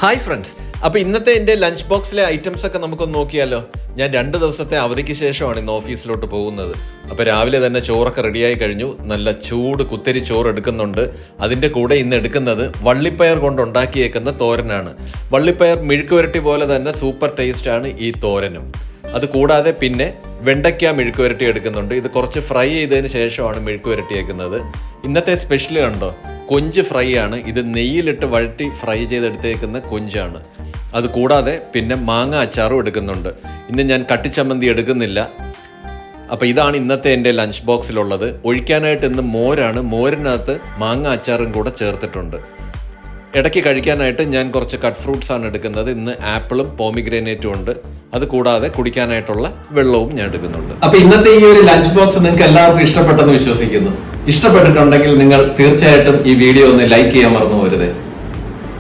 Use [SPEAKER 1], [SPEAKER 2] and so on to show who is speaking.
[SPEAKER 1] Hi friends, അപ്പോൾ ഇന്നത്തെ എൻ്റെ ലഞ്ച് ബോക്സിലെ ഐറ്റംസ് ഒക്കെ നമുക്കൊന്ന് നോക്കിയാലോ. ഞാൻ 2 ദിവസത്തെ അവധിക്ക് ശേഷമാണ് ഇന്ന് ഓഫീസിലോട്ട് പോകുന്നത്. അപ്പോൾ രാവിലെ തന്നെ ചോറൊക്കെ റെഡിയായി കഴിഞ്ഞു. നല്ല ചൂട് കുത്തരി ചോറ് എടുക്കുന്നുണ്ട്. അതിൻ്റെ കൂടെ ഇന്ന് എടുക്കുന്നത് വള്ളിപ്പയർ കൊണ്ട് ഉണ്ടാക്കിയേക്കുന്ന തോരനാണ്. വള്ളിപ്പയർ മെഴുക്ക് പുരട്ടി പോലെ തന്നെ സൂപ്പർ ടേസ്റ്റാണ് ഈ തോരനും. അത് കൂടാതെ പിന്നെ വെണ്ടയ്ക്ക മെഴുക്ക് പുരട്ടി എടുക്കുന്നുണ്ട്. ഇത് കുറച്ച് ഫ്രൈ ചെയ്തതിന് ശേഷമാണ് മെഴുക്ക് പുരട്ടിയേക്കുന്നത്. ഇന്നത്തെ സ്പെഷ്യൽ കണ്ടോ, കൊഞ്ച് ഫ്രൈ ആണ്. ഇത് നെയ്യിലിട്ട് വഴറ്റി ഫ്രൈ ചെയ്തെടുത്തേക്കുന്ന കൊഞ്ചാണ്. അത് കൂടാതെ പിന്നെ മാങ്ങ അച്ചാറും എടുക്കുന്നുണ്ട്. ഇന്ന് ഞാൻ കട്ടിച്ചമ്മന്തി എടുക്കുന്നില്ല. അപ്പോൾ ഇതാണ് ഇന്നത്തെ എൻ്റെ ലഞ്ച് ബോക്സിലുള്ളത്. ഒഴിക്കാനായിട്ട് ഇന്ന് മോരാണ്. മോരിനകത്ത് മാങ്ങ അച്ചാറും കൂടെ ചേർത്തിട്ടുണ്ട്. ഇടയ്ക്ക് കഴിക്കാനായിട്ട് ഞാൻ കുറച്ച് കട്ട് ഫ്രൂട്ട്സ് ആണ് എടുക്കുന്നത്. ഇന്ന് ആപ്പിളും പോമിഗ്രാനേറ്റും ഉണ്ട്. അത് കൂടാതെ കുടിക്കാനായിട്ടുള്ള വെള്ളവും ഞാൻ എടുക്കുന്നുണ്ട്. അപ്പൊ ഇന്നത്തെ ഈ ഒരു ലഞ്ച് ബോക്സ് നിങ്ങൾക്ക് എല്ലാവർക്കും ഇഷ്ടപ്പെട്ടെന്ന് വിശ്വസിക്കുന്നു. ഇഷ്ടപ്പെട്ടിട്ടുണ്ടെങ്കിൽ നിങ്ങൾ തീർച്ചയായിട്ടും ഈ വീഡിയോ ഒന്ന് ലൈക്ക് ചെയ്യാൻ മറന്നു പോകരുത്.